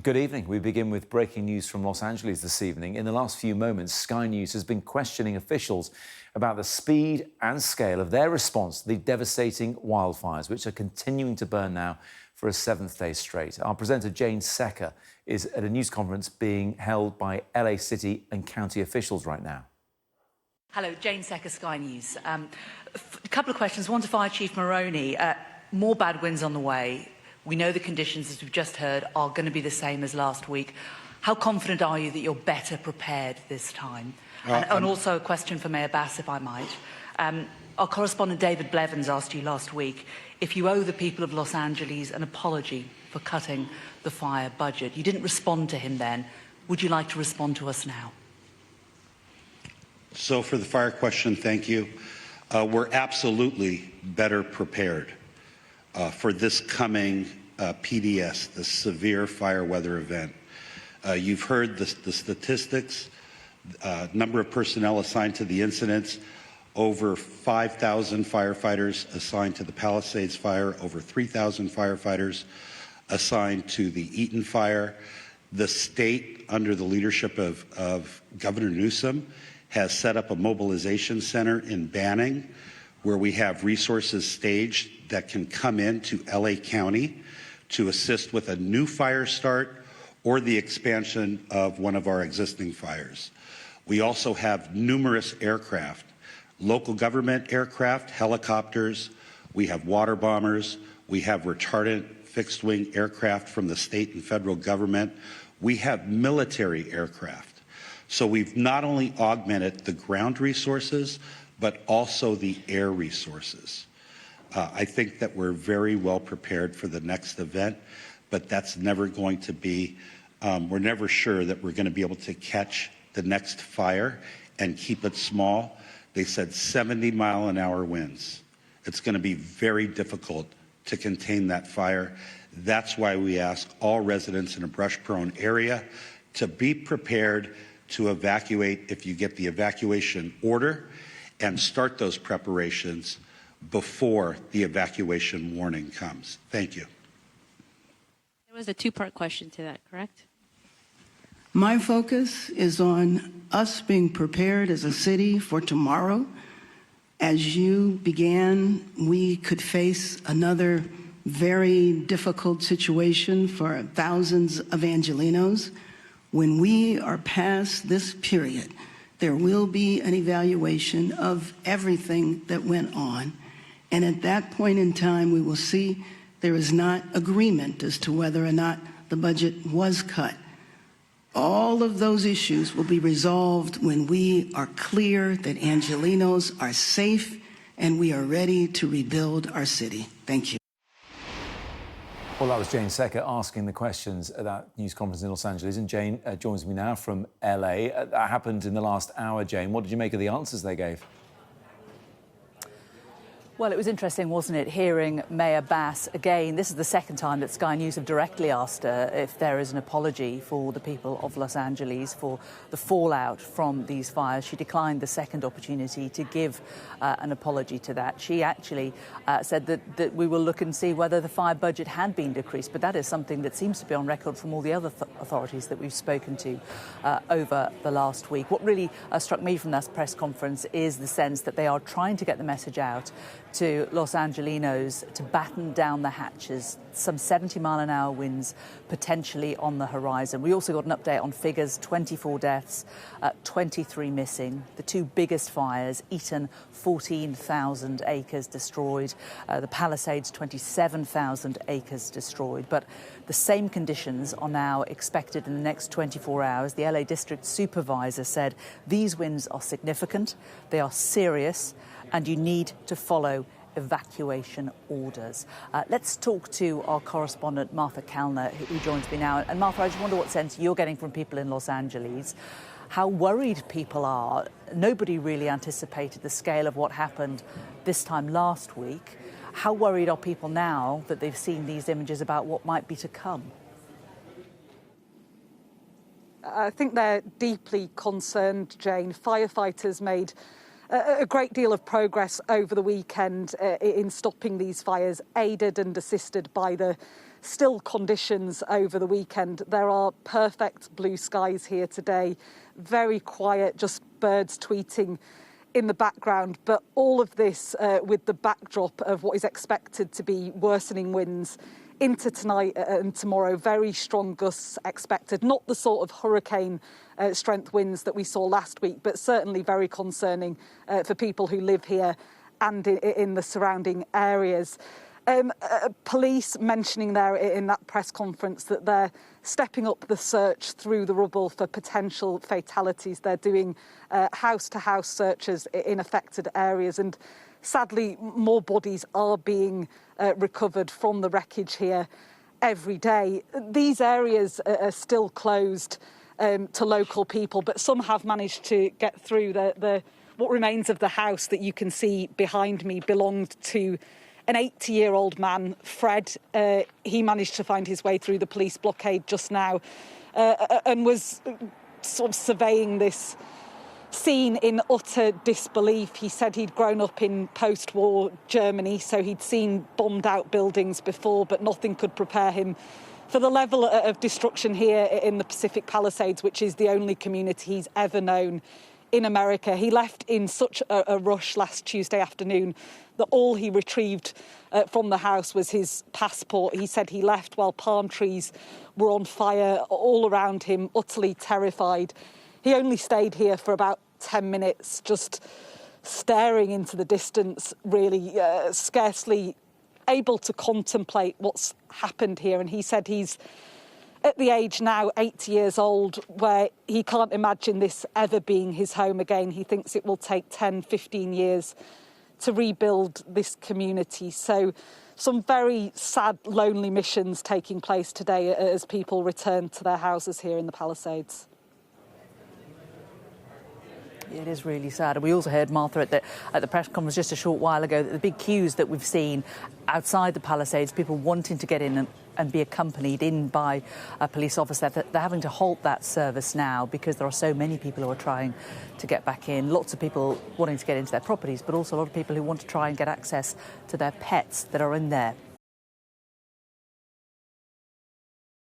Good evening. We begin with breaking news from Los Angeles this evening. In the last few moments, Sky News has been questioning officials about the speed and scale of their response to the devastating wildfires, which are continuing to burn now for a seventh day straight. Our presenter, Jayne Secker, is at a news conference being held by LA City and county officials right now. Hello, Jayne Secker, Sky News. A couple of questions. One to Fire Chief Maroney. More bad winds on the way. We know the conditions, as we've just heard, are going to be the same as last week. How confident are you that you're better prepared this time? And also a question for Mayor Bass, if I might. Our correspondent David Blevins asked you last week if you owe the people of Los Angeles an apology for cutting the fire budget. You didn't respond to him then. Would you like to respond to us now? So for the fire question, thank you. We're absolutely better prepared for this coming PDS, the severe fire weather event. You've heard the statistics, number of personnel assigned to the incidents, over 5,000 firefighters assigned to the Palisades fire, over 3,000 firefighters assigned to the Eaton fire. The state, under the leadership of Governor Newsom, has set up a mobilization center in Banning, where we have resources staged that can come into LA County to assist with a new fire start or the expansion of one of our existing fires. We also have numerous aircraft, local government aircraft, helicopters, we have water bombers, we have retardant fixed-wing aircraft from the state and federal government, we have military aircraft. So we've not only augmented the ground resources, but also the air resources. I think that we're very well prepared for the next event, but that's never going to be, we're never sure that we're going to be able to catch the next fire and keep it small. They said 70-mile-an-hour winds. It's going to be very difficult to contain that fire. That's why we ask all residents in a brush-prone area to be prepared to evacuate if you get the evacuation order, and start those preparations before the evacuation warning comes. Thank you. There was a two-part question to that, correct? My focus is on us being prepared as a city for tomorrow. As you began, we could face another very difficult situation for thousands of Angelenos. When we are past this period, there will be an evaluation of everything that went on. And at that point in time, we will see there is not agreement as to whether or not the budget was cut. All of those issues will be resolved when we are clear that Angelenos are safe and we are ready to rebuild our city. Thank you. Well, that was Jayne Secker asking the questions at that news conference in Los Angeles. And Jayne joins me now from LA. That happened in the last hour, Jayne. What did you make of the answers they gave? Well, it was interesting, wasn't it, hearing Mayor Bass again. This is the second time that Sky News have directly asked her if there is an apology for the people of Los Angeles for the fallout from these fires. She declined the second opportunity to give an apology to that. She actually said that we will look and see whether the fire budget had been decreased, but that is something that seems to be on record from all the other authorities that we've spoken to over the last week. What really struck me from that press conference is the sense that they are trying to get the message out to Los Angelenos to batten down the hatches. Some 70-mile-an-hour winds potentially on the horizon. We also got an update on figures: 24 deaths, 23 missing. The two biggest fires, Eaton, 14,000 acres destroyed. The Palisades, 27,000 acres destroyed. But the same conditions are now expected in the next 24 hours. The LA District Supervisor said these winds are significant, they are serious, and you need to follow evacuation orders. Let's talk to our correspondent, Martha Kalner, who joins me now. And Martha, I just wonder what sense you're getting from people in Los Angeles, how worried people are. Nobody really anticipated the scale of what happened this time last week. How worried are people now that they've seen these images about what might be to come? I think they're deeply concerned, Jayne. Firefighters made a great deal of progress over the weekend in stopping these fires, aided and assisted by the still conditions over the weekend. There are perfect blue skies here today, very quiet, just birds tweeting in the background. But all of this with the backdrop of what is expected to be worsening winds into tonight and tomorrow. Very strong gusts expected, not the sort of hurricane strength winds that we saw last week, but certainly very concerning for people who live here and in the surrounding areas. Police mentioning there in that press conference that they're stepping up the search through the rubble for potential fatalities. They're doing house-to-house searches in affected areas, and sadly more bodies are being recovered from the wreckage here every day. These areas are still closed to local people, but some have managed to get through. What remains of the house that you can see behind me belonged to an 80-year-old man, Fred. He managed to find his way through the police blockade just now and was sort of surveying this scene in utter disbelief. He said he'd grown up in post-war Germany, so he'd seen bombed-out buildings before, but nothing could prepare him for the level of destruction here in the Pacific Palisades, which is the only community he's ever known in America. He left in such a rush last Tuesday afternoon that all he retrieved from the house was his passport. He said he left while palm trees were on fire all around him, utterly terrified. He only stayed here for about 10 minutes, just staring into the distance, really, scarcely able to contemplate what's happened here. And he said he's at the age now, 80 years old, where he can't imagine this ever being his home again. He thinks it will take 10, 15 years to rebuild this community. So some very sad, lonely missions taking place today as people return to their houses here in the Palisades. It is really sad. And we also heard, Martha, at the press conference just a short while ago, that the big queues that we've seen outside the Palisades, people wanting to get in and be accompanied in by a police officer, they're having to halt that service now because there are so many people who are trying to get back in. Lots of people wanting to get into their properties, but also a lot of people who want to try and get access to their pets that are in there